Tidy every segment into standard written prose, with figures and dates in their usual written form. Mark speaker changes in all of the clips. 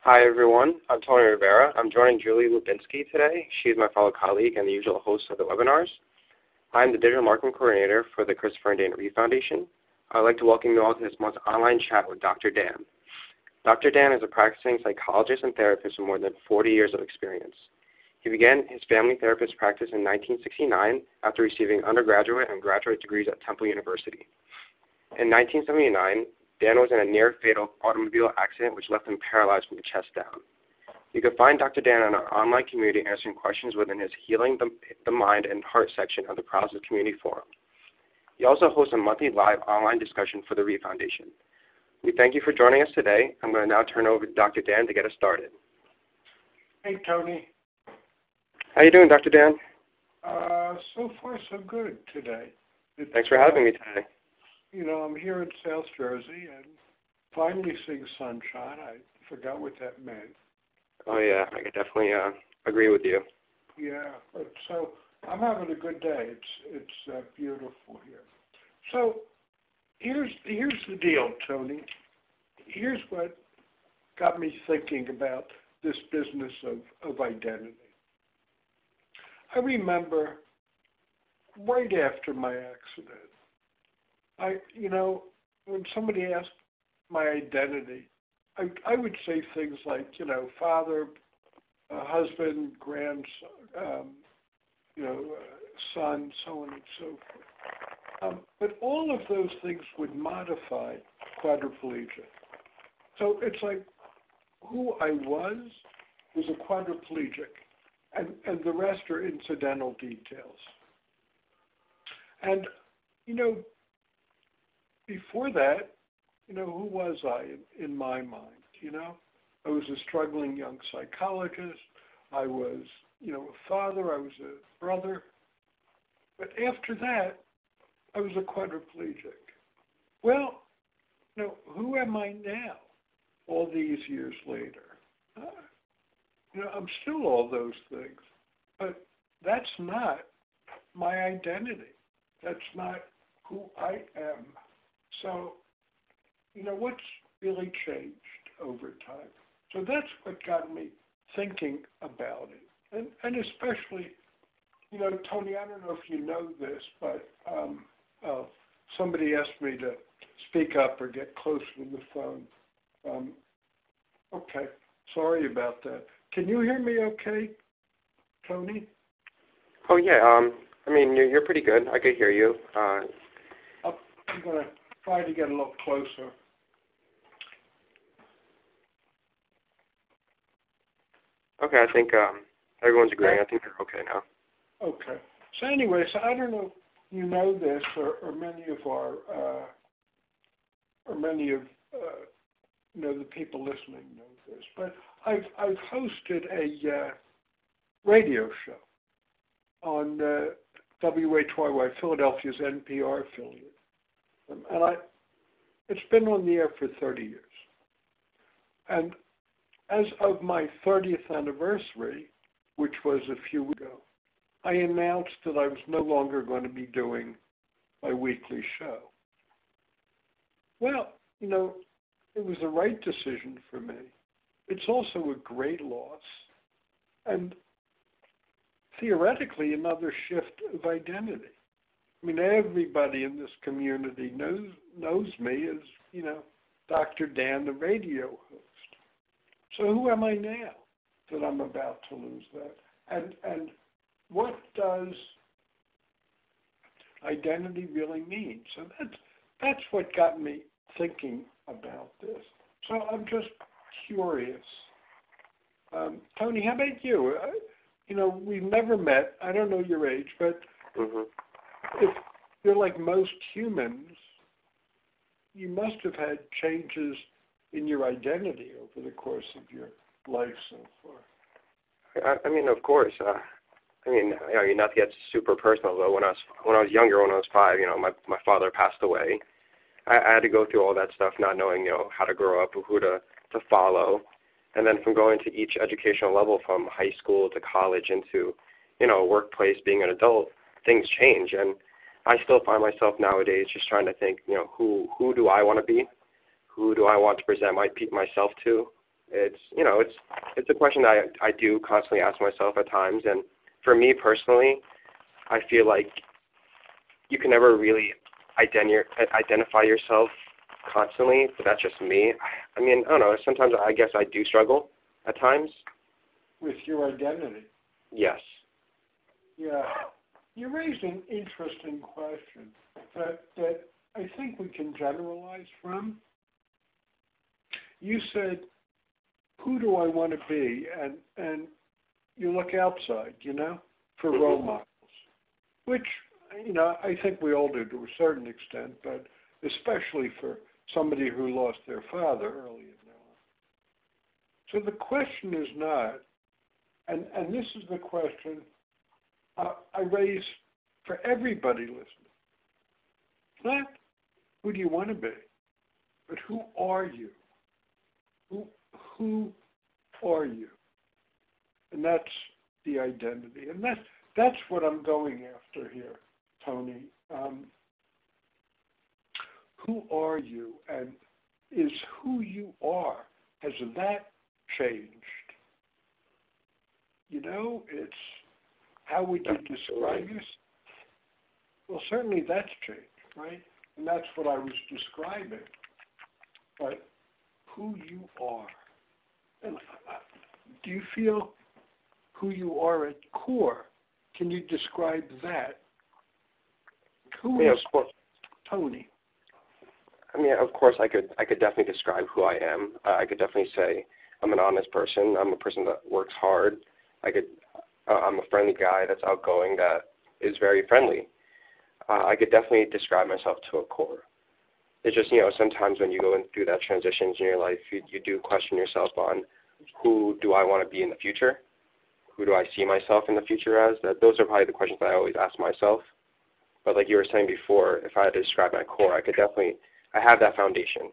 Speaker 1: Hi, everyone. I'm Tony Rivera. I'm joining Julie Lubinski today. She is my fellow colleague and the usual host of the webinars. I'm the Digital Marketing Coordinator for the Christopher and Dana Reeve Foundation. I'd like to welcome you all to this month's online chat with Dr. Dan. Dr. Dan is a practicing psychologist and therapist with more than 40 years of experience. He began his family therapist practice in 1969 after receiving undergraduate and graduate degrees at Temple University. In 1979, Dan was in a near-fatal automobile accident which left him paralyzed from the chest down. You can find Dr. Dan in our online community answering questions within his Healing the Mind and Heart section of the Process Community Forum. He also hosts a monthly live online discussion for the Reeve Foundation. We thank you for joining us today. I'm going to now turn over to Dr. Dan to get us started.
Speaker 2: Hey, Tony.
Speaker 1: How you doing, Dr. Dan?
Speaker 2: So far, so good today.
Speaker 1: Thanks for having me today.
Speaker 2: You know, I'm here in South Jersey and finally seeing sunshine. I forgot what that meant.
Speaker 1: Oh, yeah, I could definitely agree with you.
Speaker 2: Yeah, but so I'm having a good day. It's beautiful here. So here's the deal, Tony. Here's what got me thinking about this business of identity. I remember right after my accident, when somebody asked my identity, I would say things like, father, husband, grandson, son, so on and so forth. But all of those things would modify quadriplegia. So it's like who I was a quadriplegic, and the rest are incidental details. And, before that, who was I in my mind? I was a struggling young psychologist. I was, a father. I was a brother. But after that, I was a quadriplegic. Well, who am I now, all these years later? I'm still all those things, but that's not my identity. That's not who I am. So, what's really changed over time? So that's what got me thinking about it. And especially, Tony, I don't know if you know this, but somebody asked me to speak up or get closer to the phone. Okay, sorry about that. Can you hear me okay, Tony?
Speaker 1: Oh, yeah. You're pretty good. I could hear you.
Speaker 2: I'm going to try to get a little closer.
Speaker 1: Okay, I think everyone's agreeing. I think they're okay now.
Speaker 2: Okay. So anyway, I don't know if you know this, or many of the people listening know this, but I've hosted a radio show on WHYY, Philadelphia's NPR affiliate. And it's been on the air for 30 years. And as of my 30th anniversary, which was a few weeks ago, I announced that I was no longer going to be doing my weekly show. Well, it was the right decision for me. It's also a great loss. And theoretically, another shift of identity. Everybody in this community knows me as, Dr. Dan, the radio host. So who am I now that I'm about to lose that? And what does identity really mean? So that's what got me thinking about this. So I'm just curious. Tony, how about you? We've never met. I don't know your age, but if you're like most humans, you must have had changes in your identity over the course of your life so far.
Speaker 1: Of course. Not to get super personal, though. When I was younger, when I was 5, my father passed away. I had to go through all that stuff, not knowing, how to grow up or who to follow. And then from going to each educational level, from high school to college into, workplace, being an adult, things change. And I still find myself nowadays just trying to think, who do I want to be? Who do I want to present myself to? It's a question that I do constantly ask myself at times. And for me personally, I feel like you can never really identify yourself constantly, but that's just me. I mean, I don't know. Sometimes I guess I do struggle at times.
Speaker 2: With your identity?
Speaker 1: Yes.
Speaker 2: Yeah. You raised an interesting question that I think we can generalize from. You said, who do I want to be? And you look outside, for role models, which, I think we all do to a certain extent, but especially for somebody who lost their father early in their life. So the question is not, and this is the question I raise for everybody listening. It's not who do you want to be, but who are you? Who are you? And that's the identity. And that's what I'm going after here, Tony. Who are you? And is who you are, has that changed? It's how would you describe yourself? Well, certainly that's changed, right? And that's what I was describing. But who you are. And do you feel who you are at core? Can you describe that? Who is Tony?
Speaker 1: I mean, of course, I could definitely describe who I am. I could definitely say I'm an honest person. I'm a person that works hard. I'm a friendly guy that's outgoing, that is very friendly. I could definitely describe myself to a core. It's just, sometimes when you go through that transitions in your life, you do question yourself on who do I want to be in the future? Who do I see myself in the future as? Those are probably the questions that I always ask myself. But like you were saying before, if I had to describe my core, I have that foundation.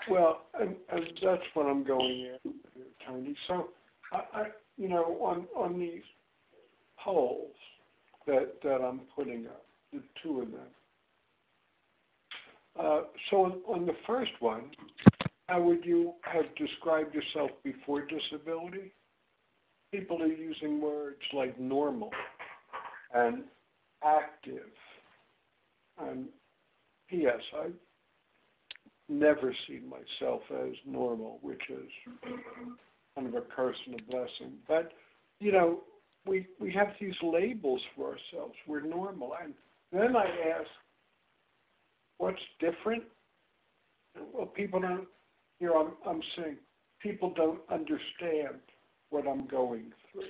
Speaker 2: Well, and that's what I'm going at, Tony. So, on these polls that I'm putting up, the two of them. So on the first one, how would you have described yourself before disability? People are using words like normal and active. And P.S., I've never seen myself as normal, which is kind of a curse and a blessing. But, we have these labels for ourselves. We're normal. And then I ask, what's different? Well, people don't, I'm saying people don't understand what I'm going through.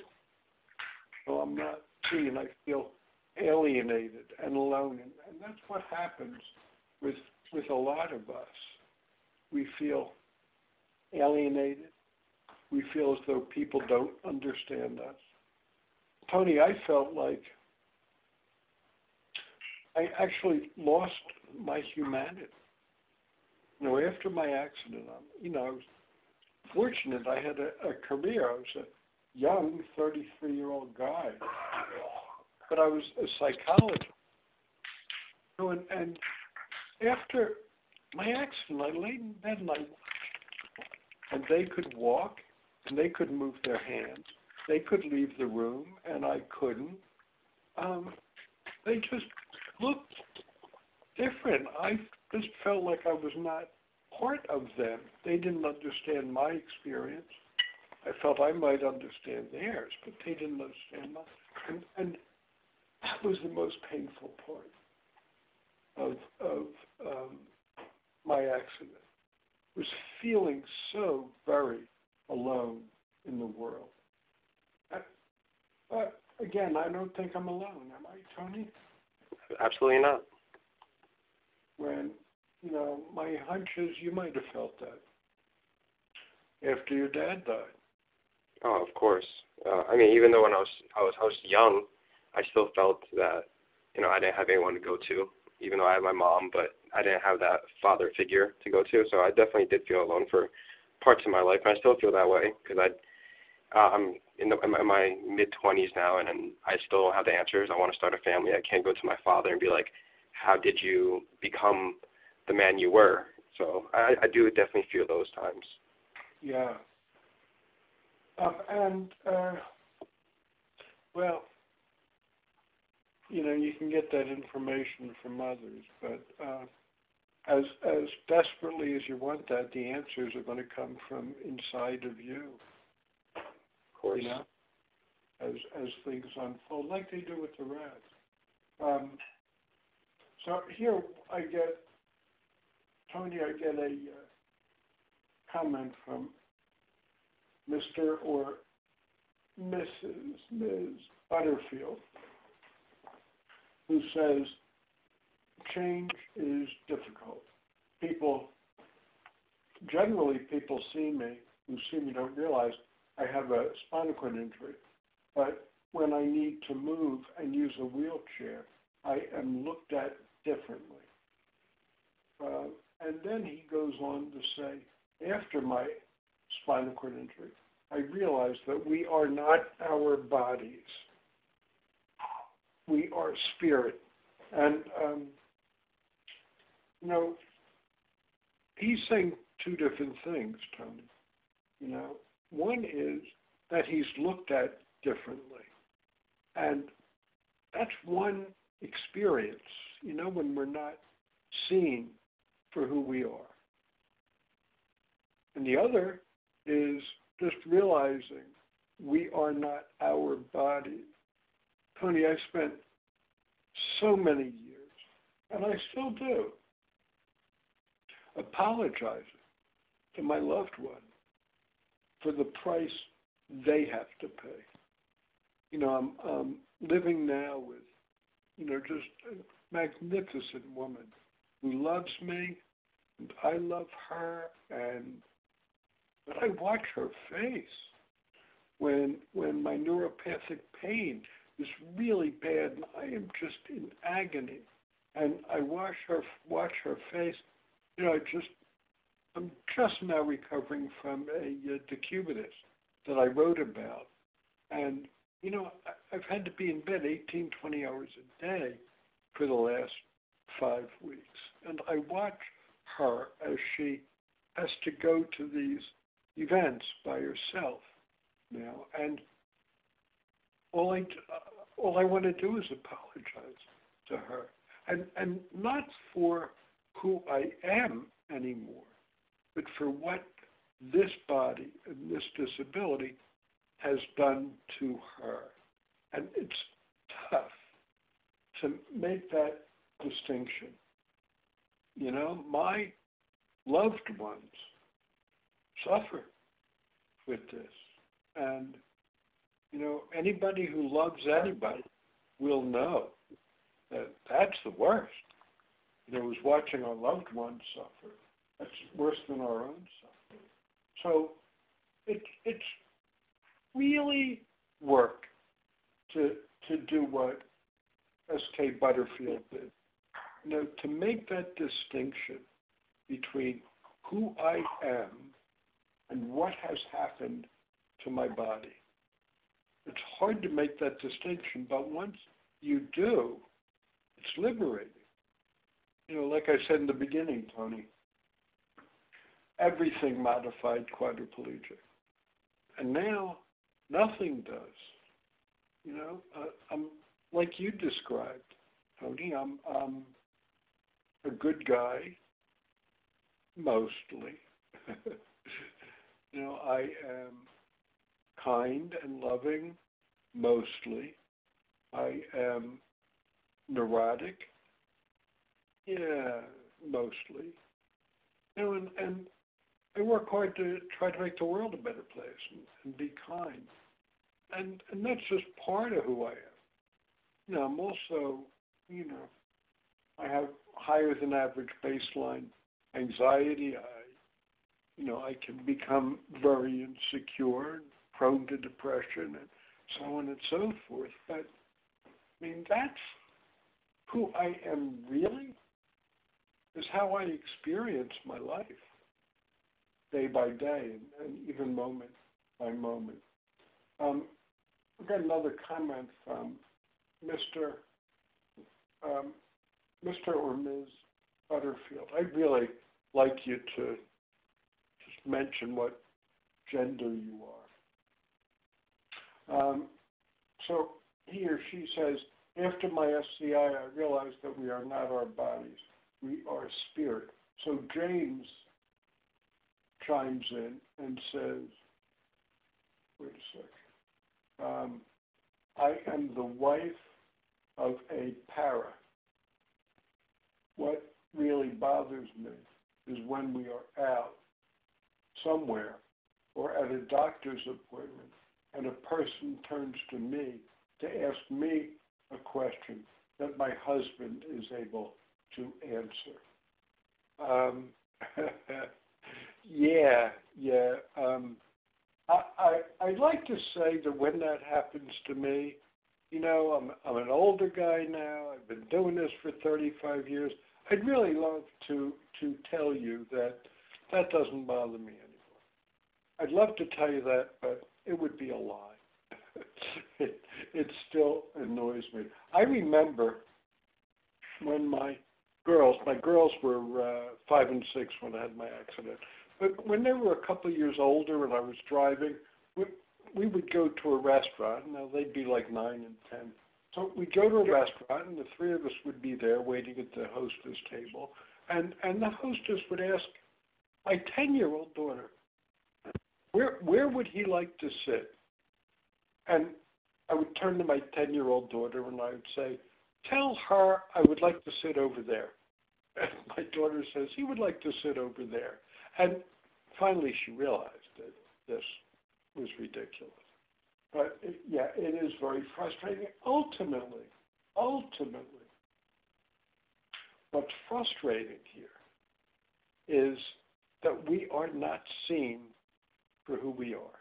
Speaker 2: So I'm not seen. I feel alienated and alone. And that's what happens with a lot of us. We feel alienated. We feel as though people don't understand us. Tony, I felt like I actually lost my humanity. After my accident, I was fortunate. I had a career. I was a young 33-year-old guy, but I was a psychologist. And after my accident, I laid in bed and I watched, and they could walk, and they could move their hands. They could leave the room, and I couldn't. They just looked different. I just felt like I was not part of them. They didn't understand my experience. I felt I might understand theirs, but they didn't understand mine. And that was the most painful part of my accident, was feeling so very alone in the world. But again, I don't think I'm alone. Am I, Tony?
Speaker 1: Absolutely not.
Speaker 2: When, my hunch is you might have felt that after your dad died.
Speaker 1: Oh, of course. I mean, even though when I was young, I still felt that, I didn't have anyone to go to, even though I had my mom, but I didn't have that father figure to go to. So I definitely did feel alone for parts of my life, and I still feel that way because I'm in my mid-20s now, and I still don't have the answers. I want to start a family. I can't go to my father and be like, how did you become the man you were? So I do definitely feel those times.
Speaker 2: Yeah. Well, you can get that information from others, but as desperately as you want that, the answers are going to come from inside of you.
Speaker 1: Of course.
Speaker 2: As things unfold, like they do with the rats. So here Tony, I get a comment from Mr. or Ms. Butterfield, who says, change is difficult. Generally people who see me don't realize I have a spinal cord injury, but when I need to move and use a wheelchair, I am looked at differently. And then he goes on to say, after my spinal cord injury, I realized that we are not our bodies. We are spirit. And, he's saying two different things, Tony. One is that he's looked at differently. And that's one experience, when we're not seen for who we are. And the other is just realizing we are not our bodies. Tony, I spent so many years, and I still do, apologizing to my loved one for the price they have to pay. I'm living now with, just a magnificent woman who loves me, and I love her, but I watch her face when my neuropathic pain is really bad, and I am just in agony, and I watch her face. I'm just now recovering from a decubitus that I wrote about, and I've had to be in bed 18, 20 hours a day for the last 5 weeks. And I watch her as she has to go to these events by herself now. And all I want to do is apologize to her. And not for who I am anymore, but for what this body and this disability has done to her. And it's tough to make that distinction. My loved ones suffer with this. And, anybody who loves anybody will know that that's the worst. Was watching our loved ones suffer. That's worse than our own suffering. So it's really work to do what S.K. Butterfield did. To make that distinction between who I am and what has happened to my body. It's hard to make that distinction, but once you do, it's liberating. Like I said in the beginning, Tony, everything modified quadriplegic. And now, nothing does. I'm like you described, Tony, I'm a good guy, mostly. I am kind and loving, mostly. I am neurotic, mostly. And I work hard to try to make the world a better place and be kind. And that's just part of who I am. I'm also, I have higher than average baseline anxiety. I can become very insecure and prone to depression and so on and so forth. But, that's who I am really, is how I experience my life day by day and even moment by moment. I've got another comment from Mr. or Ms. Butterfield. I'd really like you to just mention what gender you are. So he or she says, after my SCI, I realized that we are not our bodies. We are spirit. So James chimes in and says, wait a sec. I am the wife of a para. What really bothers me is when we are out somewhere or at a doctor's appointment and a person turns to me to ask me a question that my husband is able to answer. I'd like to say that when that happens to me, you know, I'm an older guy now. I've been doing this for 35 years. I'd really love to tell you that that doesn't bother me anymore. I'd love to tell you that, but it would be a lie. It still annoys me. I remember when my girls were 5 and 6 when I had my accident. But when they were a couple of years older and I was driving, we would go to a restaurant. Now, they'd be like 9 and 10. So we'd go to a restaurant, and the three of us would be there waiting at the hostess table. And the hostess would ask my 10-year-old daughter, where would he like to sit? And I would turn to my 10-year-old daughter, and I would say, tell her I would like to sit over there. And my daughter says, he would like to sit over there. And finally she realized that this was ridiculous. But it is very frustrating. Ultimately, what's frustrating here is that we are not seen for who we are.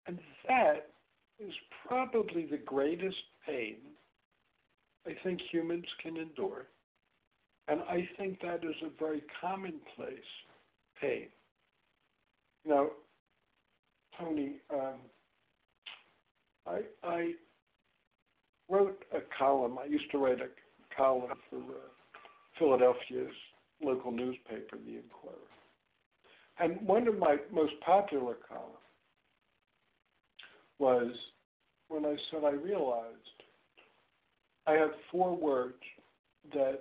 Speaker 2: And that is probably the greatest pain I think humans can endure. And I think that is a very commonplace pain. You know, Tony, I wrote a column. I used to write a column for Philadelphia's local newspaper, The Inquirer. And one of my most popular columns was when I said I realized I have 4 words that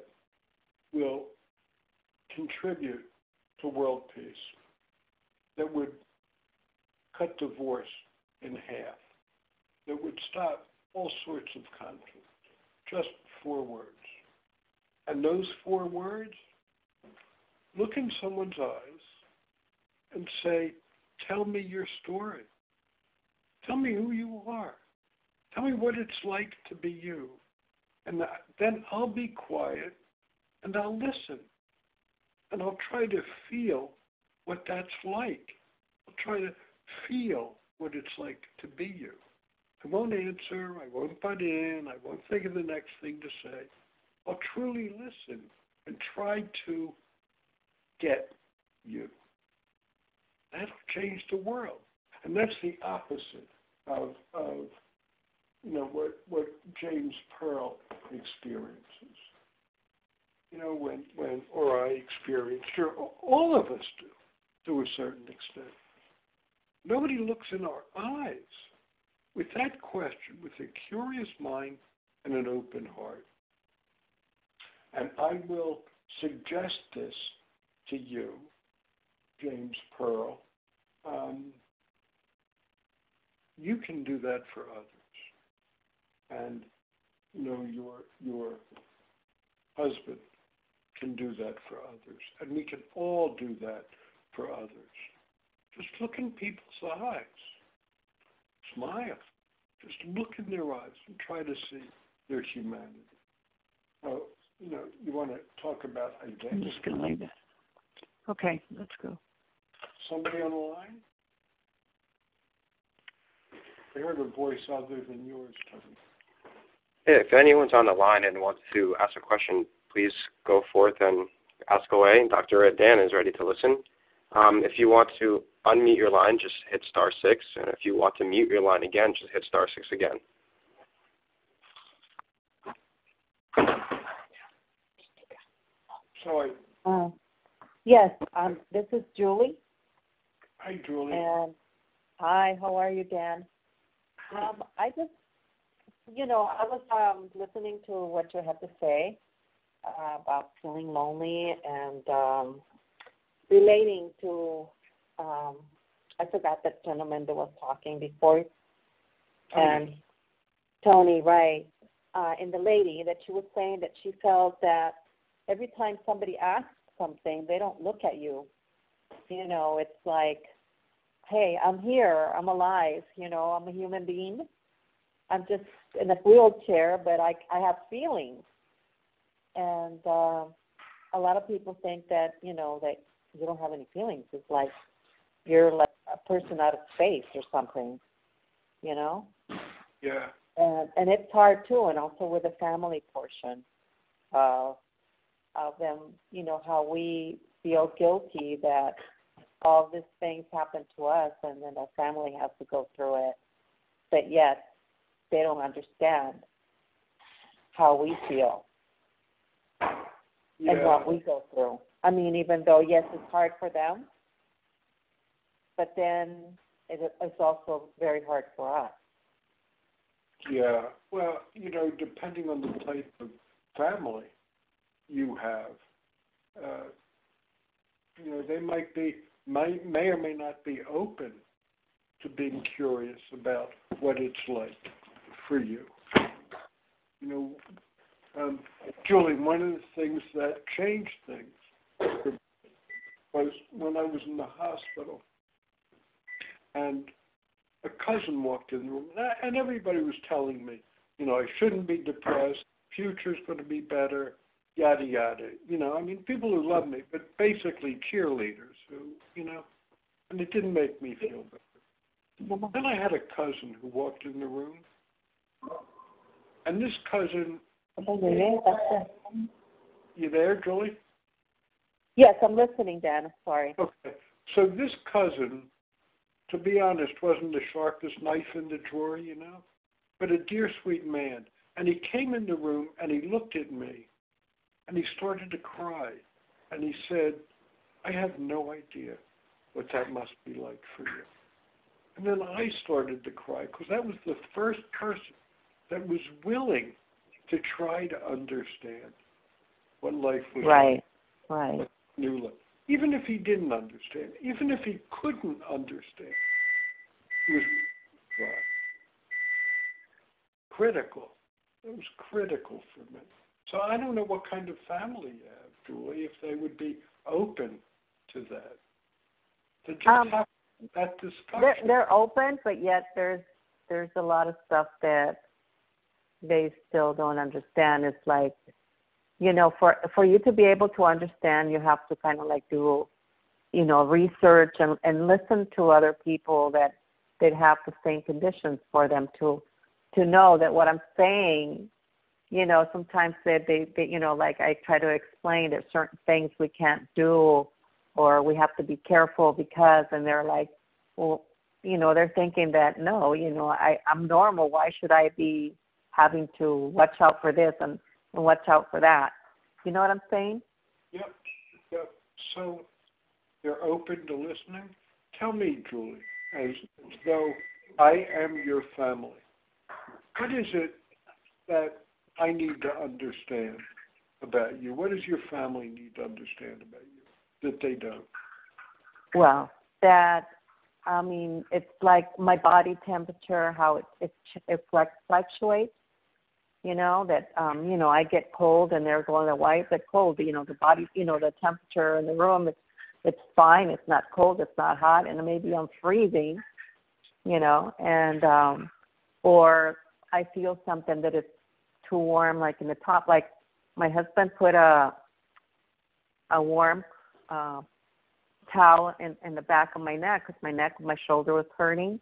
Speaker 2: will contribute to world peace, that would cut divorce in half, that would stop all sorts of conflict. Just 4 words. And those 4 words, look in someone's eyes and say, tell me your story. Tell me who you are. Tell me what it's like to be you. And then I'll be quiet and I'll listen. And I'll try to feel what that's like. I'll try to feel what it's like to be you. I won't answer. I won't butt in. I won't think of the next thing to say. I'll truly listen and try to get you. That'll change the world. And that's the opposite of you know, what James Pearl experiences. You know, when or I experience, sure, all of us do, to a certain extent. Nobody looks in our eyes with that question, with a curious mind and an open heart. And I will suggest this to you, James Pearl. You can do that for others. And, you know, your husband can do that for others. And we can all do that for others. Just look in people's eyes. Smile. Just look in their eyes and try to see their humanity. Oh, you know, you want to talk about identity?
Speaker 3: I'm just going to leave that. Okay, let's go.
Speaker 2: Somebody on the line? I heard a voice other than yours, Tony.
Speaker 1: Yeah, if anyone's on the line and wants to ask a question, please go forth and ask away. Dr. Dan is ready to listen. If you want to unmute your line, just hit *6. And if you want to mute your line again, just hit *6 again.
Speaker 2: Sorry.
Speaker 4: Yes, this is Julie.
Speaker 2: Hi, Julie.
Speaker 4: And hi, how are you, Dan? I just, I was listening to what you had to say about feeling lonely and relating to, I forgot that gentleman that was talking before. And Tony, right. And the lady that she was saying that she felt that every time somebody asks something, they don't look at you. It's like, hey, I'm here, I'm alive, I'm a human being. I'm just in a wheelchair, but I have feelings. And a lot of people think that, that you don't have any feelings. It's like you're like a person out of space or something,
Speaker 2: Yeah.
Speaker 4: And it's hard, too, and also with the family portion of them, how we feel guilty that all these things happen to us and then our family has to go through it, but yet they don't understand how we feel and what we go through. I mean, even though, yes, it's hard for them, but then it's also very hard for us.
Speaker 2: Yeah. Well, depending on the type of family you have, they may or may not be open to being curious about what it's like for you. Julie, one of the things that changed things was when I was in the hospital and a cousin walked in the room, and everybody was telling me, I shouldn't be depressed, future's going to be better, yada, yada. People who love me, but basically cheerleaders who, and it didn't make me feel better. Then I had a cousin who walked in the room, and this cousin, you there, Julie?
Speaker 4: Yes, I'm listening, Dan. Sorry.
Speaker 2: Okay. So this cousin, to be honest, wasn't the sharpest knife in the drawer, but a dear, sweet man. And he came in the room, and he looked at me, and he started to cry. And he said, I have no idea what that must be like for you. And then I started to cry, because that was the first person that was willing to try to understand what life was like.
Speaker 4: Right.
Speaker 2: New life. Even if he didn't understand, even if he couldn't understand, it was critical. It was critical for me. So I don't know what kind of family you have, Julie, if they would be open to that. To just have that discussion.
Speaker 4: They're open, but yet there's a lot of stuff that they still don't understand. It's like, for you to be able to understand, you have to kind of like do, research and listen to other people that they'd have the same conditions for them to know that what I'm saying, sometimes they like I try to explain there's certain things we can't do or we have to be careful because, and they're like, well, they're thinking that, no, I'm normal. Why should I be having to watch out for this and watch out for that? You know what I'm saying?
Speaker 2: Yep. So they're open to listening. Tell me, Julie, as though I am your family, what is it that I need to understand about you? What does your family need to understand about you that they don't?
Speaker 4: Well, it's like my body temperature, how it fluctuates. I get cold and they're going, why is it cold? The body, the temperature in the room, it's fine. It's not cold. It's not hot. And maybe I'm freezing, and, or I feel something that is too warm, like in the top, like my husband put a warm towel in the back of my neck because my shoulder was hurting.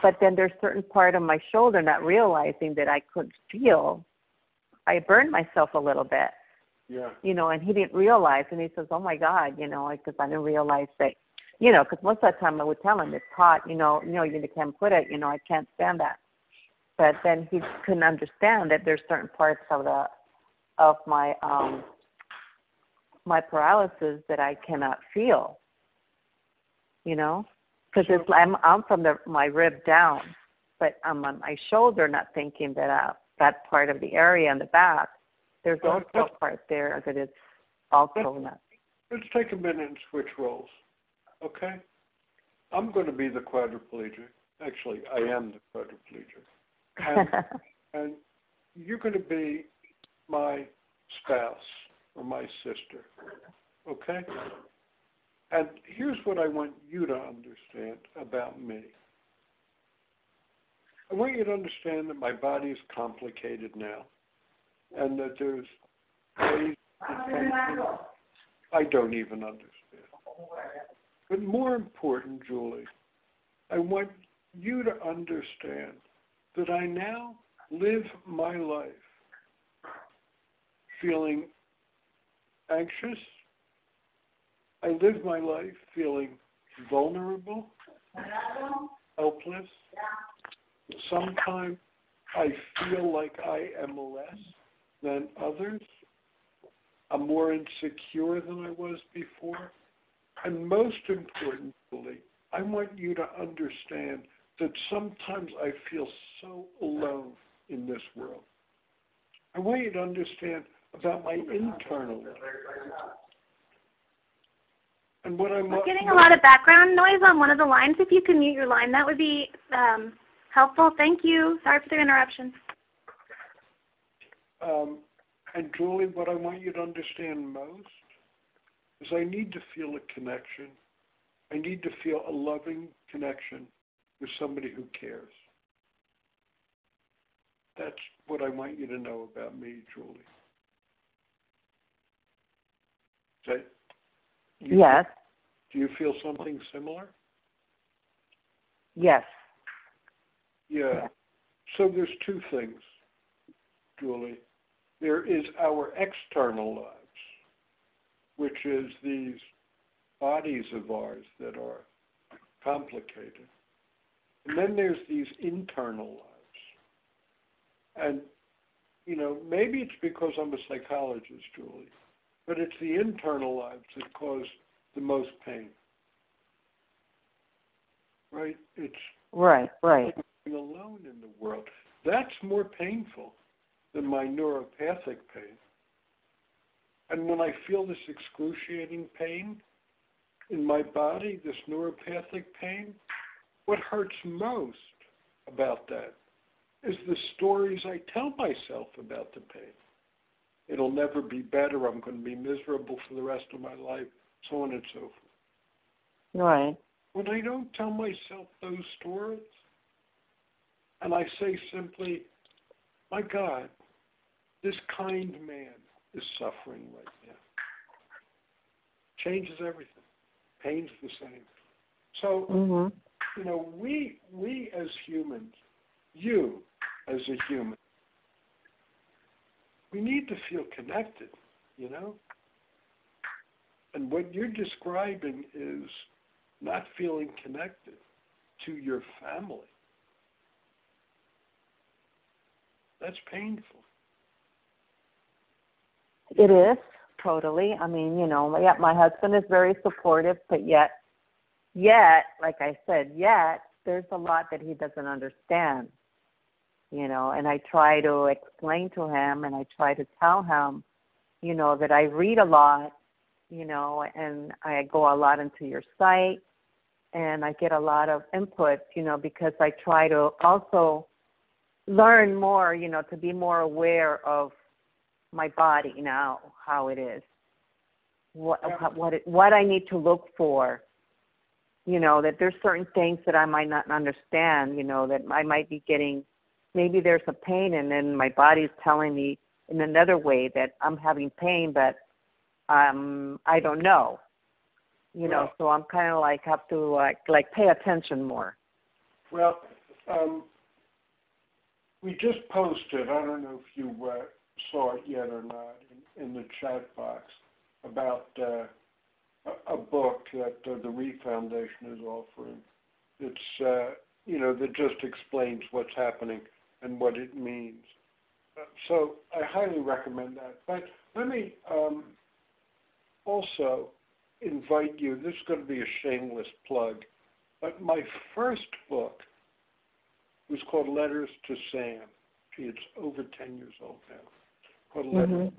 Speaker 4: But then there's certain part of my shoulder, not realizing that I couldn't feel. I burned myself a little bit.
Speaker 2: Yeah.
Speaker 4: And he didn't realize, and he says, oh my God, because I didn't realize that, because most of the time I would tell him it's hot, you can't put it, I can't stand that. But then he couldn't understand that there's certain parts of my my paralysis that I cannot feel. you know, because I'm from my rib down, but I'm on my shoulder, not thinking that that part of the area in the back, there's also a part there that it's also not.
Speaker 2: Let's take a minute and switch roles, okay? I'm going to be the quadriplegic. Actually, I am the quadriplegic. And you're going to be my spouse or my sister, okay? And here's what I want you to understand about me. I want you to understand that my body is complicated now, and that there's ways I don't even understand. But more important, Julie, I want you to understand that I now live my life feeling anxious. I live my life feeling vulnerable, helpless. Sometimes I feel like I am less than others. I'm more insecure than I was before. And most importantly, I want you to understand that sometimes I feel so alone in this world. I want you to understand about my internal life. And what I'm
Speaker 5: getting a lot of background noise on one of the lines. If you can mute your line, that would be helpful. Thank you. Sorry for the interruption.
Speaker 2: And Julie, what I want you to understand most is I need to feel a connection. I need to feel a loving connection with somebody who cares. That's what I want you to know about me, Julie.
Speaker 4: Yes.
Speaker 2: Do you feel something similar?
Speaker 4: Yes.
Speaker 2: Yeah. So there's two things, Julie. There is our external lives, which is these bodies of ours that are complicated. And then there's these internal lives. And, you know, maybe it's because I'm a psychologist, Julie, but it's the internal lives that cause the most pain. Right? It's
Speaker 4: right.
Speaker 2: being alone in the world. That's more painful than my neuropathic pain. And when I feel this excruciating pain in my body, this neuropathic pain, what hurts most about that is the stories I tell myself about the pain. It'll never be better. I'm going to be miserable for the rest of my life, so on and so forth.
Speaker 4: Right.
Speaker 2: When I don't tell myself those stories, and I say simply, my God, this kind man is suffering right now. Changes everything. Pain's the same. So, you know, we as humans, you as a human, we need to feel connected, you know? And what you're describing is not feeling connected to your family. That's painful.
Speaker 4: It is, totally. I mean, you know, my husband is very supportive, but yet, like I said, there's a lot that he doesn't understand, you know, and I try to explain to him and I try to tell him, you know, that I read a lot, you know, and I go a lot into your site and I get a lot of input, you know, because I try to also learn more, you know, to be more aware of my body now, how it is, what I need to look for, you know, that there's certain things that I might not understand, you know, that I might be getting, maybe there's a pain and then my body's telling me in another way that I'm having pain, but I don't know, you know, so I'm kind of like have to like pay attention more.
Speaker 2: Well, we just posted, I don't know if you saw it yet or not, in the chat box about a book that the Reef Foundation is offering. It's, you know, that just explains what's happening and what it means. So I highly recommend that. But let me also invite you. This is going to be a shameless plug, but my first book was called Letters to Sam. It's over 10 years old now. Called Letters to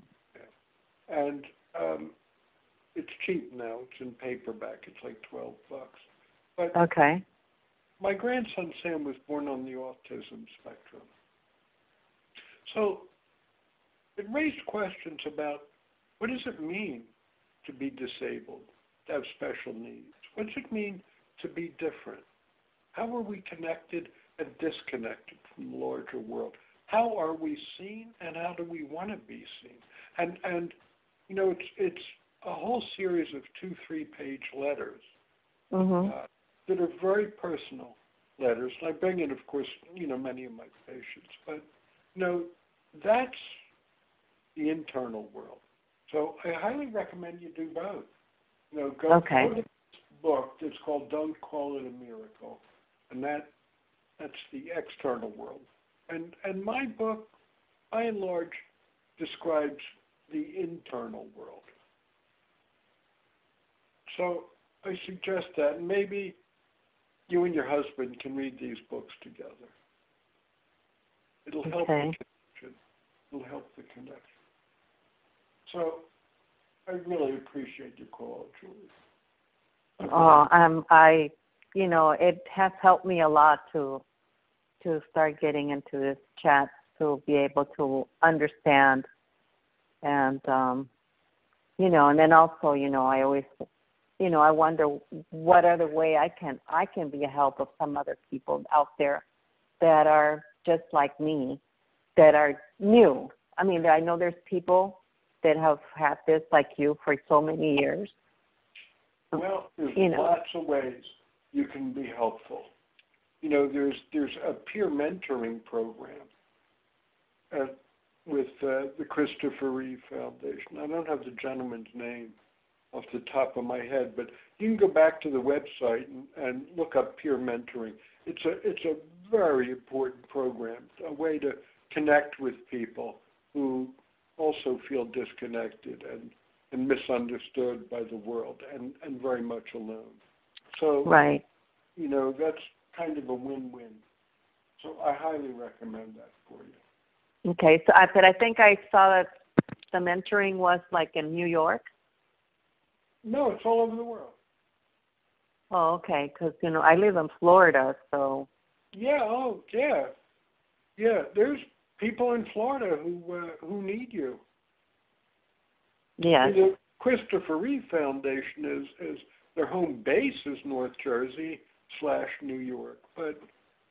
Speaker 2: Sam. And it's cheap now. It's in paperback. It's like $12. But
Speaker 3: Okay.
Speaker 2: my grandson Sam was born on the autism spectrum. So it raised questions about what does it mean to be disabled, to have special needs? What does it mean to be different? How are we connected and disconnected from the larger world? How are we seen, and how do we want to be seen? And you know, it's a whole series of 2-3 page letters that are very personal letters. I bring in, of course, you know, many of my patients, but you know, that's the internal world. So I highly recommend you do both. You know, go to this book that's called Don't Call It a Miracle, and that's the external world. And my book, by and large, describes the internal world. So I suggest that, and maybe you and your husband can read these books together. It'll help the connection. It'll help the connection. So I really appreciate your call, Julie.
Speaker 3: I, you know, it has helped me a lot to start getting into this chat, to be able to understand, and you know, and then also, you know, I always, you know, I wonder what other way I can be a help of some other people out there that are just like me, that are new. I mean, I know there's people that have had this like you for so many years.
Speaker 2: Well, there's lots of ways you can be helpful. You know, there's a peer mentoring program with the Christopher Reeve Foundation. I don't have the gentleman's name off the top of my head, but you can go back to the website and look up peer mentoring. It's a very important program, a way to connect with people who also feel disconnected and misunderstood by the world and very much alone. So, you know, that's kind of a win-win. So I highly recommend that for you.
Speaker 3: Okay, so I think I saw that the mentoring was like in New York.
Speaker 2: No, it's all over the world.
Speaker 3: Oh, okay, because, you know, I live in Florida, so.
Speaker 2: Yeah, yeah, there's people in Florida who need you.
Speaker 3: Yes.
Speaker 2: The Christopher Reeve Foundation is their home base is North Jersey / New York. But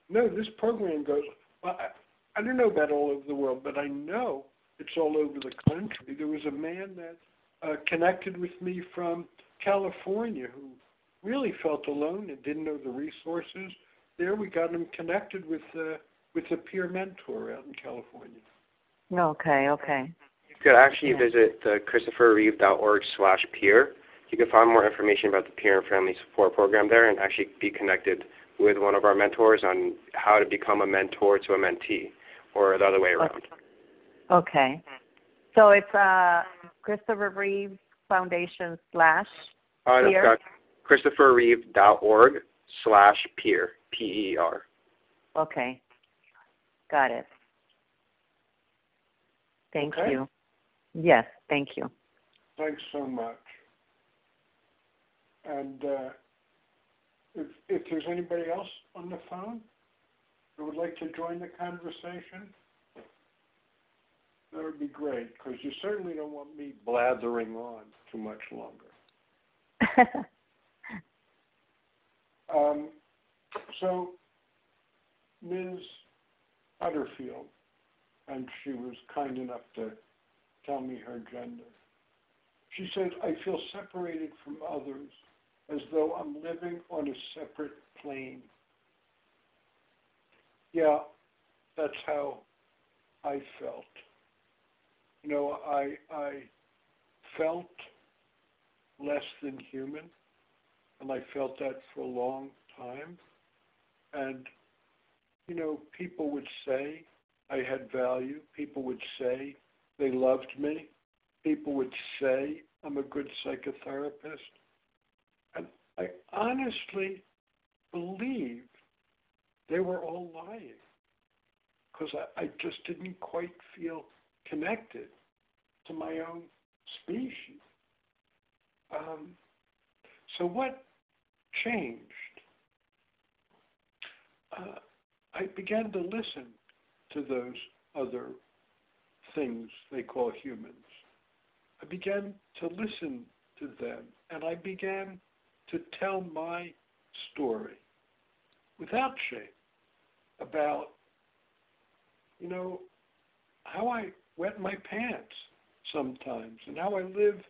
Speaker 2: no, this program goes, well, I don't know about all over the world, but I know it's all over the country. There was a man that connected with me from California who really felt alone and didn't know the resources. There we got him connected with a peer mentor out in California.
Speaker 3: Okay.
Speaker 1: You could actually visit the ChristopherReeve.org/peer. You can find more information about the Peer and Family Support Program there and actually be connected with one of our mentors on how to become a mentor to a mentee, or the other way around.
Speaker 3: Okay. So it's Christopher Reeve Foundation /
Speaker 1: That's
Speaker 3: peer?
Speaker 1: ChristopherReeve.org/peer, PER.
Speaker 3: Okay. Got it. Thank you. Yes, thank you.
Speaker 2: Thanks so much. And if there's anybody else on the phone who would like to join the conversation, that would be great, because you certainly don't want me blathering on too much longer. So Ms. Butterfield, and she was kind enough to tell me her gender. She said, I feel separated from others as though I'm living on a separate plane. Yeah, that's how I felt. You know, I felt less than human, and I felt that for a long time. And, you know, people would say I had value. People would say they loved me. People would say I'm a good psychotherapist. And I honestly believe they were all lying because I just didn't quite feel connected to my own species. So what changed? I began to listen to those other things they call humans. I began to listen to them, and I began to tell my story without shame about, how I wet my pants sometimes and how I live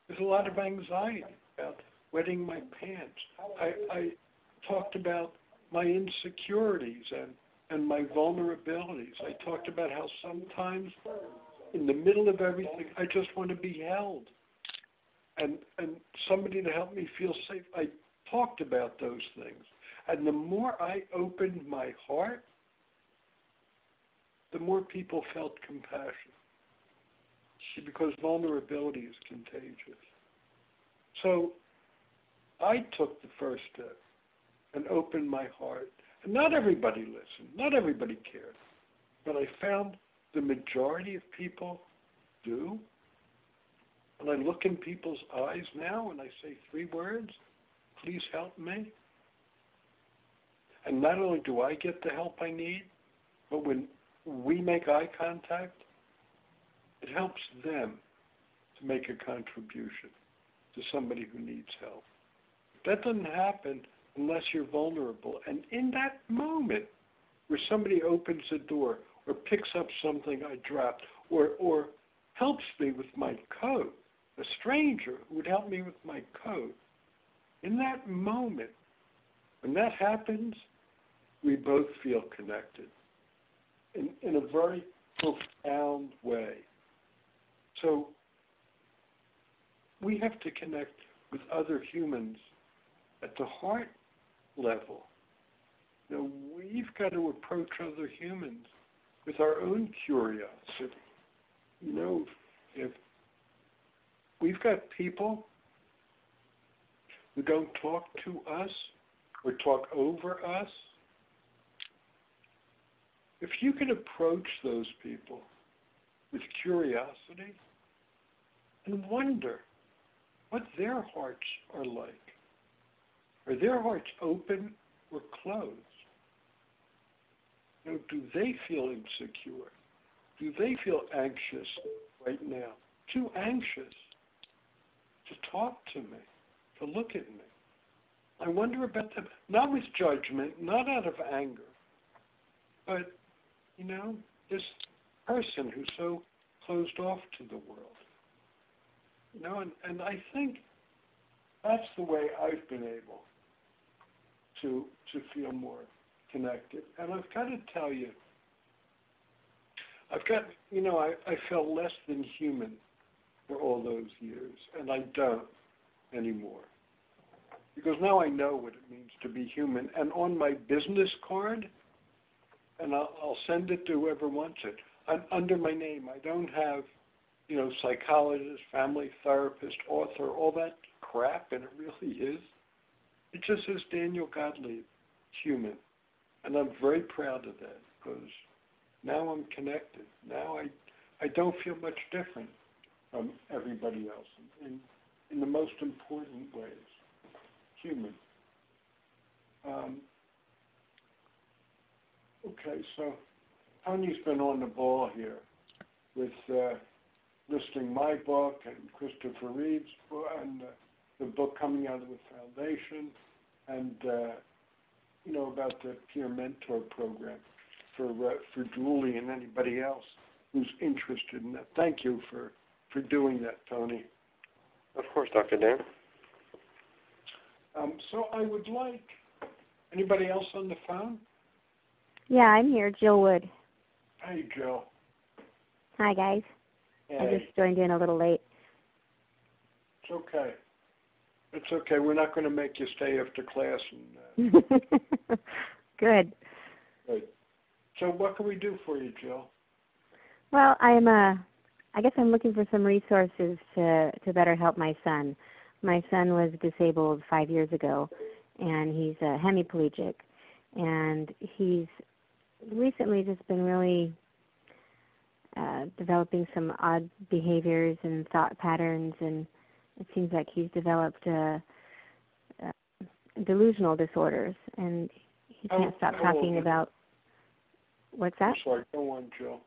Speaker 2: with a lot of anxiety about wetting my pants. I talked about my insecurities and my vulnerabilities. I talked about how sometimes in the middle of everything, I just want to be held and somebody to help me feel safe. I talked about those things. And the more I opened my heart, the more people felt compassion. See, because vulnerability is contagious. So I took the first step and opened my heart. And not everybody listened. Not everybody cared. But I found the majority of people do. And I look in people's eyes now and I say 3 words, please help me. And not only do I get the help I need, but when we make eye contact, it helps them to make a contribution to somebody who needs help. That doesn't happen unless you're vulnerable. And in that moment where somebody opens a door or picks up something I dropped or helps me with my coat, a stranger who would help me with my coat, in that moment, when that happens, we both feel connected in a very profound way. So we have to connect with other humans at the heart level. We've got to approach other humans with our own curiosity. If we've got people who don't talk to us or talk over us, if you can approach those people with curiosity and wonder what their hearts are like. Are their hearts open or closed? Do they feel insecure? Do they feel anxious right now? Too anxious to talk to me, to look at me. I wonder about them, not with judgment, not out of anger, but, this person who's so closed off to the world. And I think that's the way I've been able to feel more connected. And I've got to tell you, I felt less than human for all those years, and I don't anymore. Because now I know what it means to be human. And on my business card, and I'll send it to whoever wants it, under my name, I don't have, psychologist, family therapist, author, all that crap, and it really is. It just says Daniel Gottlieb, human. And I'm very proud of that because now I'm connected. Now I don't feel much different from everybody else in the most important ways. Human. Okay, so Tony's been on the ball here with listing my book and Christopher Reed's book and the book coming out of the foundation and, about the peer mentor program for Julie and anybody else who's interested in that. Thank you for doing that, Tony.
Speaker 1: Of course, Dr. Dan.
Speaker 2: So I would like, anybody else on the phone?
Speaker 6: Yeah, I'm here, Jill Wood.
Speaker 2: Hey, Jill.
Speaker 6: Hi, guys.
Speaker 2: Hey.
Speaker 6: I just joined in a little late.
Speaker 2: It's okay. It's okay. We're not going to make you stay after class.
Speaker 6: Good.
Speaker 2: Good. So what can we do for you, Jill?
Speaker 6: Well, I guess I'm looking for some resources to better help my son. My son was disabled 5 years ago, and he's a hemiplegic, and he's recently just been really developing some odd behaviors and thought patterns, and it seems like he's developed delusional disorders, and he can't stop talking about. What's that?
Speaker 2: I'm sorry, go on, Jill.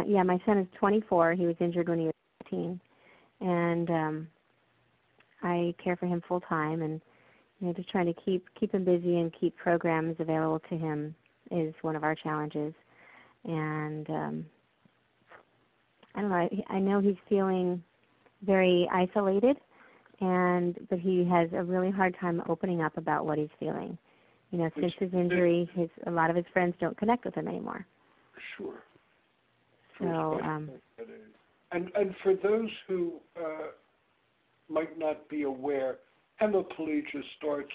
Speaker 6: Yeah, my son is 24. He was injured when he was 15, and I care for him full time, and just trying to keep him busy and keep programs available to him is one of our challenges. And I don't know. I know he's feeling very isolated, but he has a really hard time opening up about what he's feeling. Since his injury, a lot of his friends don't connect with him anymore.
Speaker 2: Sure.
Speaker 6: So,
Speaker 2: and for those who might not be aware, hemiplegia starts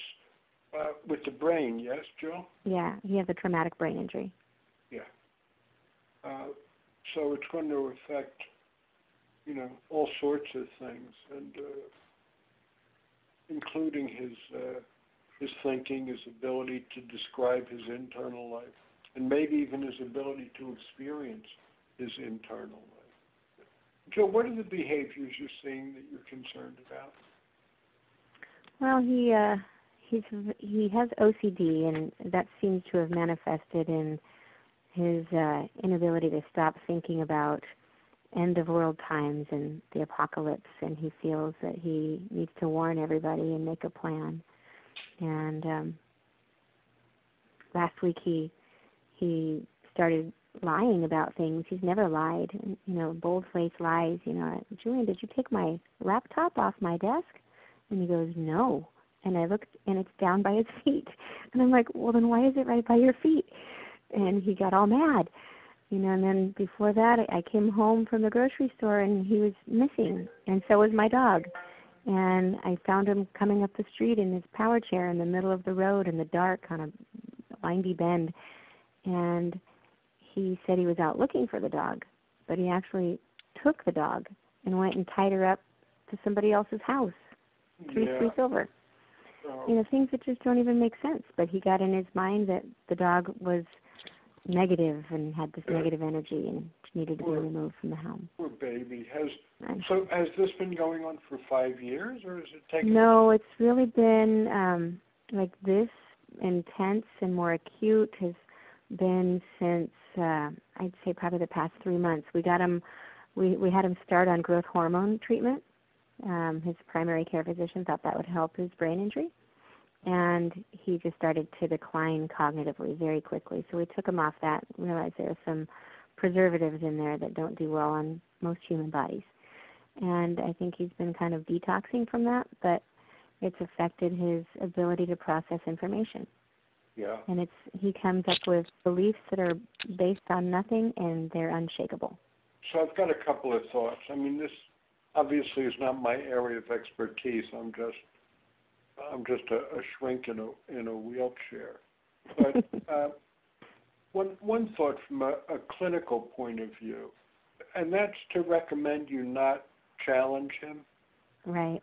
Speaker 2: with the brain, yes, Jill?
Speaker 6: Yeah, he has a traumatic brain injury.
Speaker 2: Yeah. So it's going to affect, all sorts of things, and including his thinking, his ability to describe his internal life, and maybe even his ability to experience his internal life. Joe, what are the behaviors you're seeing that you're concerned about?
Speaker 6: Well, he has OCD, and that seems to have manifested in his inability to stop thinking about end-of-world times and the apocalypse, and he feels that he needs to warn everybody and make a plan. And last week he started lying about things. He's never lied, bold-faced lies. Julian, did you take my laptop off my desk? And he goes, no. And I looked, and it's down by his feet. And I'm like, well, then why is it right by your feet? And he got all mad. And then before that, I came home from the grocery store, and he was missing, and so was my dog. And I found him coming up the street in his power chair in the middle of the road in the dark on a windy bend. And he said he was out looking for the dog, but he actually took the dog and went and tied her up to somebody else's house 3 streets over. Things that just don't even make sense. But he got in his mind that the dog was negative and had this negative energy and needed to be removed from the home.
Speaker 2: Poor baby. So has this been going on for 5 years, or has it taken?
Speaker 6: No, it's really been like this intense and more acute has been since I'd say probably the past 3 months. We got him. We had him start on growth hormone treatment. His primary care physician thought that would help his brain injury, and he just started to decline cognitively very quickly. So we took him off that and realized there are some preservatives in there that don't do well on most human bodies. And I think he's been kind of detoxing from that, but it's affected his ability to process information.
Speaker 2: Yeah.
Speaker 6: And he comes up with beliefs that are based on nothing, and they're unshakable.
Speaker 2: So I've got a couple of thoughts. I mean, this obviously is not my area of expertise. I'm just a shrink in a wheelchair. But one thought from a clinical point of view, and that's to recommend you not challenge him.
Speaker 6: Right.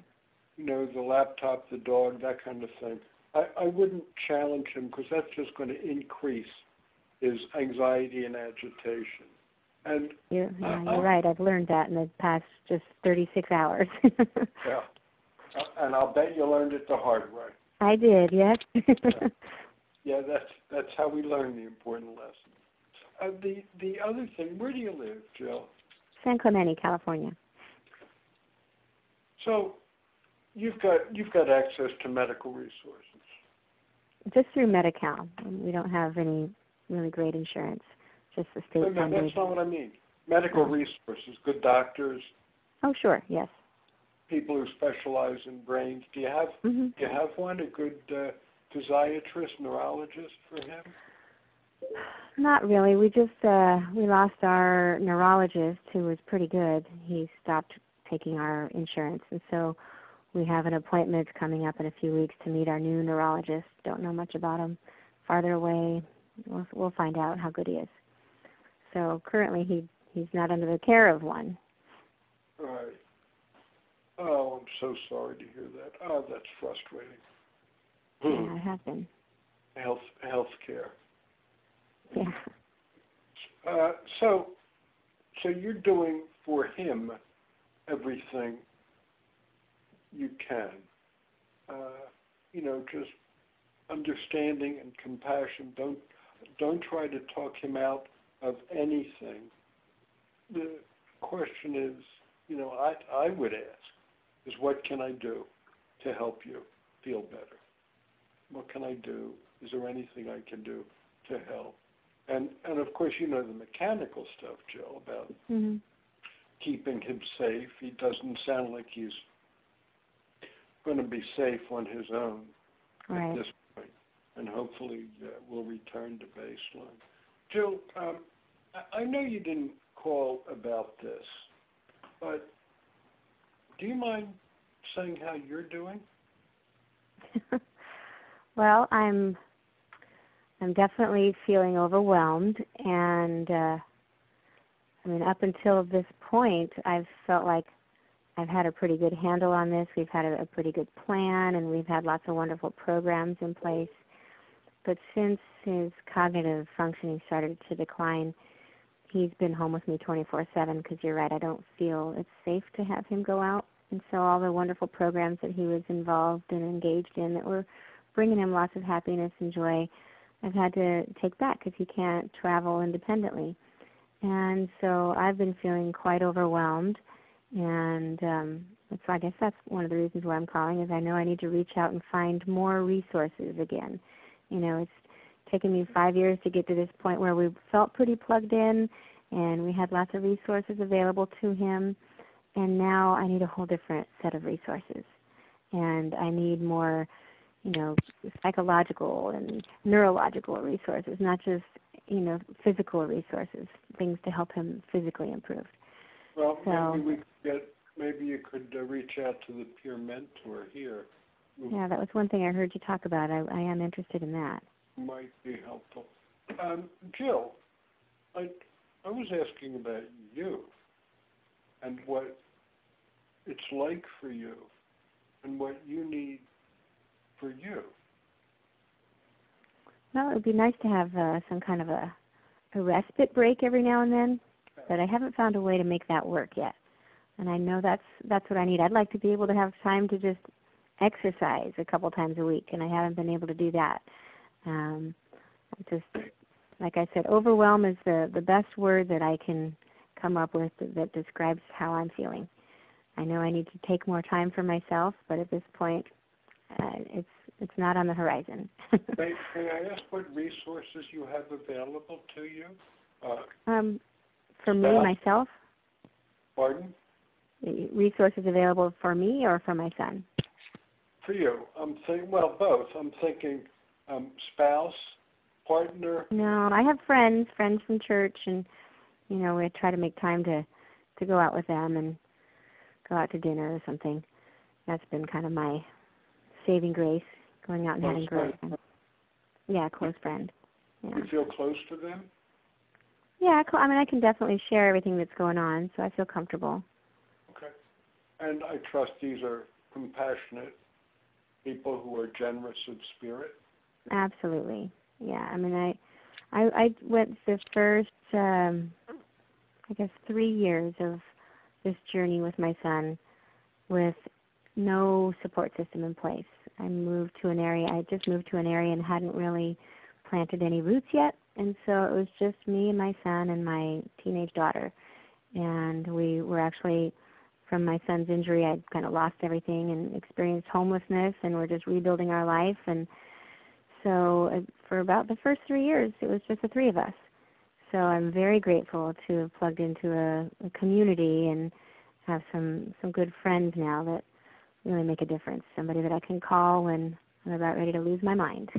Speaker 2: The laptop, the dog, that kind of thing. I wouldn't challenge him because that's just going to increase his anxiety and agitation. And
Speaker 6: you're right. I've learned that in the past just 36 hours.
Speaker 2: Yeah. And I'll bet you learned it the hard way.
Speaker 6: I did, yes.
Speaker 2: Yeah, that's how we learn the important lessons. The other thing, where do you live, Jill?
Speaker 6: San Clemente, California.
Speaker 2: So you've got access to medical resources.
Speaker 6: Just through Medi-Cal. We don't have any really great insurance. Just the state funding.
Speaker 2: No, that's not what I mean. Medical resources, good doctors.
Speaker 6: Oh, sure, yes.
Speaker 2: People who specialize in brains. Do you have one, a good physiatrist, neurologist for him?
Speaker 6: Not really. We just we lost our neurologist, who was pretty good. He stopped taking our insurance, and so we have an appointment coming up in a few weeks to meet our new neurologist. Don't know much about him. Farther away, we'll find out how good he is. So currently he's not under the care of one.
Speaker 2: Right. Oh, I'm so sorry to hear that. Oh, that's frustrating.
Speaker 6: Yeah, I have been.
Speaker 2: Healthcare.
Speaker 6: Yeah.
Speaker 2: So you're doing for him everything you can. Just understanding and compassion. Don't try to talk him out of anything. The question is, I would ask, is what can I do to help you feel better? What can I do? Is there anything I can do to help? And of course, the mechanical stuff, Jill, about keeping him safe. He doesn't sound like he's going to be safe on his own at this point, and hopefully will return to baseline. Jill, I know you didn't call about this, but do you mind saying how you're doing?
Speaker 6: Well, I'm definitely feeling overwhelmed, and up until this point, I've felt like I've had a pretty good handle on this. We've had a pretty good plan, and we've had lots of wonderful programs in place. But since his cognitive functioning started to decline, he's been home with me 24/7 because you're right, I don't feel it's safe to have him go out. And so all the wonderful programs that he was involved and engaged in that were bringing him lots of happiness and joy, I've had to take back because he can't travel independently. And so I've been feeling quite overwhelmed. And so I guess that's one of the reasons why I'm calling, is I know I need to reach out and find more resources again. It's taken me 5 years to get to this point where we felt pretty plugged in and we had lots of resources available to him. And now I need a whole different set of resources. And I need more, psychological and neurological resources, not just, physical resources, things to help him physically improve.
Speaker 2: Well, maybe you could reach out to the peer mentor here.
Speaker 6: Yeah, that was one thing I heard you talk about. I am interested in that.
Speaker 2: Might be helpful. Jill, I was asking about you and what it's like for you and what you need for you.
Speaker 6: Well, it would be nice to have some kind of a respite break every now and then, but I haven't found a way to make that work yet. And I know that's what I need. I'd like to be able to have time to just exercise a couple times a week, and I haven't been able to do that. Just like I said, overwhelm is the best word that I can come up with that describes how I'm feeling. I know I need to take more time for myself, but at this point, it's not on the horizon.
Speaker 2: May I ask what resources you have available to you?
Speaker 6: For me, myself?
Speaker 2: Pardon?
Speaker 6: Resources available for me or for my son?
Speaker 2: For you. Both. I'm thinking spouse, partner.
Speaker 6: No, I have friends from church, and we try to make time to go out with them and go out to dinner or something. That's been kind of my saving grace, going out and having great friends. Yeah, close friend. Yeah.
Speaker 2: You feel close to them?
Speaker 6: Yeah, I can definitely share everything that's going on, so I feel comfortable.
Speaker 2: Okay. And I trust these are compassionate people who are generous of spirit?
Speaker 6: Absolutely. Yeah, I went the first, 3 years of this journey with my son with no support system in place. I just moved to an area and hadn't really planted any roots yet, and so it was just me and my son and my teenage daughter. And we were actually, from my son's injury, I'd kind of lost everything and experienced homelessness, and we're just rebuilding our life. And so for about the first 3 years, it was just the three of us. So I'm very grateful to have plugged into a community and have some good friends now that really make a difference. Somebody that I can call when I'm about ready to lose my mind.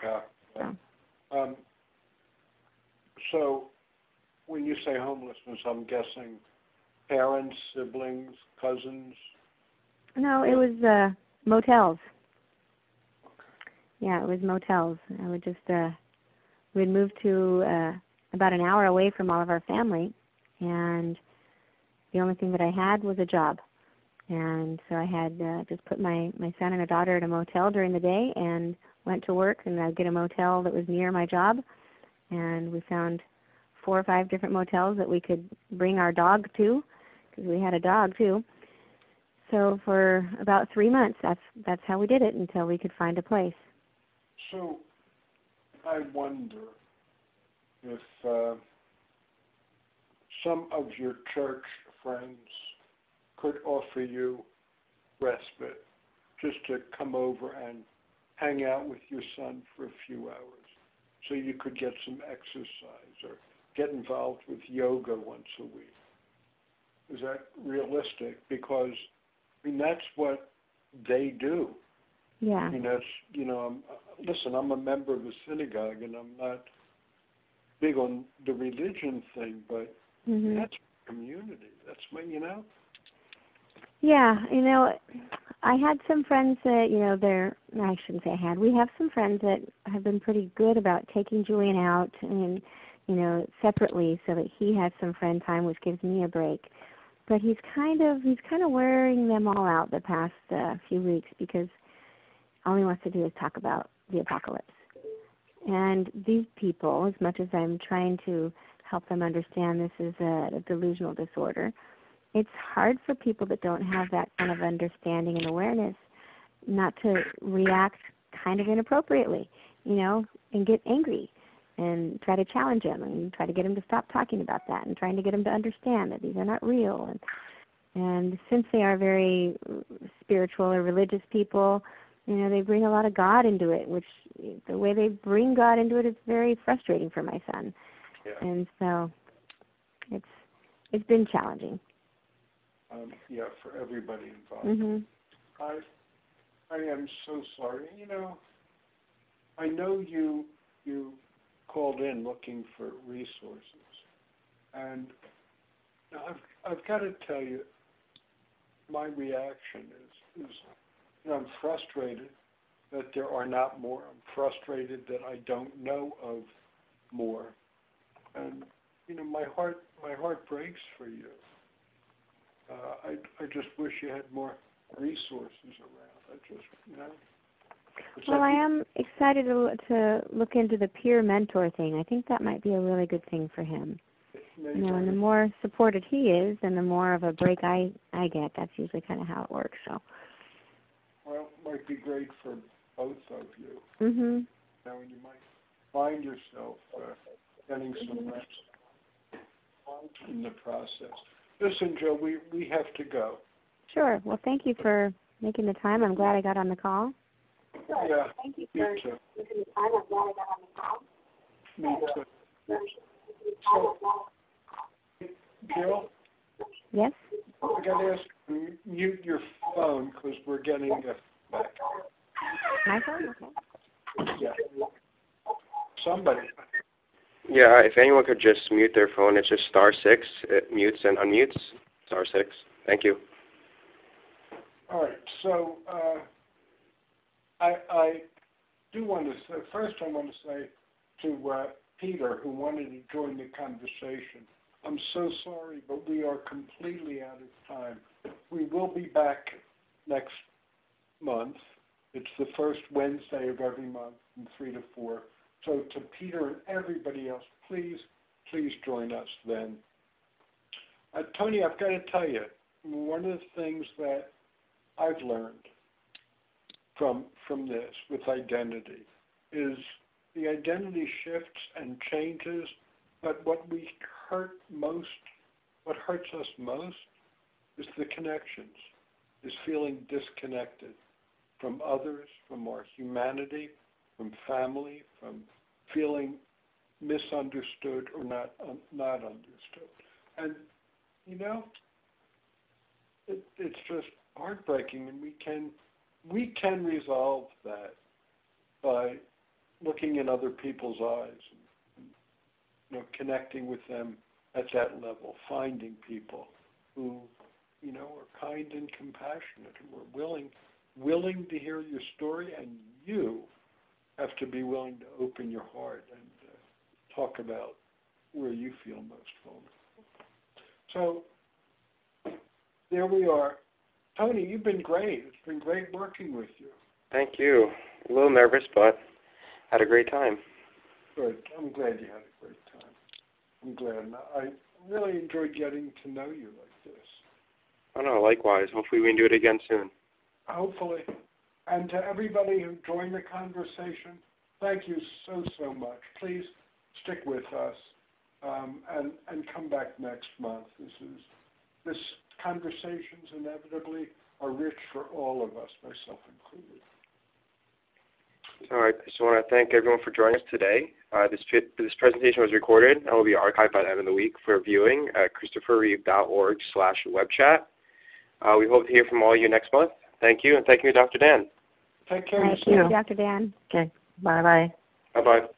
Speaker 2: Yeah. So when you say homelessness, I'm guessing parents, siblings, cousins?
Speaker 6: No, it was motels. Yeah, it was motels. I would just, we'd moved to about an hour away from all of our family, and the only thing that I had was a job. And so I had just put my son and a daughter at a motel during the day and went to work, and I'd get a motel that was near my job. And we found 4 or 5 different motels that we could bring our dog to, because we had a dog too. So for about 3 months, that's how we did it until we could find a place.
Speaker 2: So I wonder if some of your church friends could offer you respite just to come over and hang out with your son for a few hours so you could get some exercise or get involved with yoga once a week. Is that realistic? Because, I mean, that's what they do.
Speaker 6: Yeah.
Speaker 2: I mean, that's, you know, I'm a member of a synagogue, and I'm not big on the religion thing, but that's community. That's my, you know?
Speaker 6: Yeah, you know, I had some friends that, you know, I shouldn't say I had. We have some friends that have been pretty good about taking Julian out and, you know, separately so that he has some friend time, which gives me a break. But he's kind of wearing them all out the past few weeks because all he wants to do is talk about the apocalypse. And these people, as much as I'm trying to help them understand this is a delusional disorder, it's hard for people that don't have that kind of understanding and awareness not to react kind of inappropriately, you know, and get angry and try to challenge him and try to get him to stop talking about that and trying to get him to understand that these are not real. And since they are very spiritual or religious people, you know, they bring a lot of God into it, which the way they bring God into it is very frustrating for my son. Yeah. And so it's been challenging.
Speaker 2: Yeah, for everybody involved. I am so sorry. You know, I know you called in looking for resources, and I've got to tell you, my reaction is you know, I'm frustrated that there are not more. I'm frustrated that I don't know of more, and you know, my heart breaks for you. I just wish you had more resources around. I just, you know.
Speaker 6: Well, I am excited to look into the peer mentor thing. I think that might be a really good thing for him. You know, and the more supported he is, and the more of a break I get. That's usually kind of how it works. So.
Speaker 2: Well, it might be great for both of you.
Speaker 6: You
Speaker 2: know, and you might find yourself getting some rest in the process. Listen, Joe, we have to go.
Speaker 6: Sure. Well, thank you for making the time. I'm glad I got on the call.
Speaker 2: Yeah.
Speaker 4: Thank you for making the time. I'm glad I got on the call.
Speaker 2: Me too. So, Jill?
Speaker 6: Yes?
Speaker 2: I got to ask you, mute your phone because we're getting a back.
Speaker 6: My phone? Okay.
Speaker 2: Yeah. Somebody.
Speaker 1: Yeah, if anyone could just mute their phone, it's just *6. It mutes and unmutes. *6. Thank you.
Speaker 2: All right. So I do want to say, first I want to say to Peter, who wanted to join the conversation, I'm so sorry, but we are completely out of time. We will be back next month. It's the first Wednesday of every month from 3 to 4. So to Peter and everybody else, please join us then. Tony, I've got to tell you, one of the things that I've learned from this with identity is the identity shifts and changes, but what hurts us most is the connections, is feeling disconnected from others, from our humanity, from family, from feeling misunderstood or not understood. And, you know, it's just heartbreaking, and we can resolve that by looking in other people's eyes and you know, connecting with them at that level, finding people who, you know, are kind and compassionate and are willing to hear your story, and you have to be willing to open your heart and talk about where you feel most vulnerable. So there we are. Tony, you've been great. It's been great working with you.
Speaker 1: Thank you. A little nervous, but had a great time.
Speaker 2: Good. I'm glad you had a great time. I'm glad. I really enjoyed getting to know you like this.
Speaker 1: Oh, no, likewise. Hopefully we can do it again soon.
Speaker 2: Hopefully. And to everybody who joined the conversation, thank you so much. Please stick with us and come back next month. This conversations inevitably are rich for all of us, myself included.
Speaker 1: All right. I just want to thank everyone for joining us today. This presentation was recorded and will be archived by the end of the week for viewing at christopherreeve.org/webchat. We hope to hear from all of you next month. Thank you, and thank you, Dr. Dan.
Speaker 2: Take care.
Speaker 6: Thank you, Dr. Dan.
Speaker 3: Okay. Bye-bye.
Speaker 1: Bye-bye.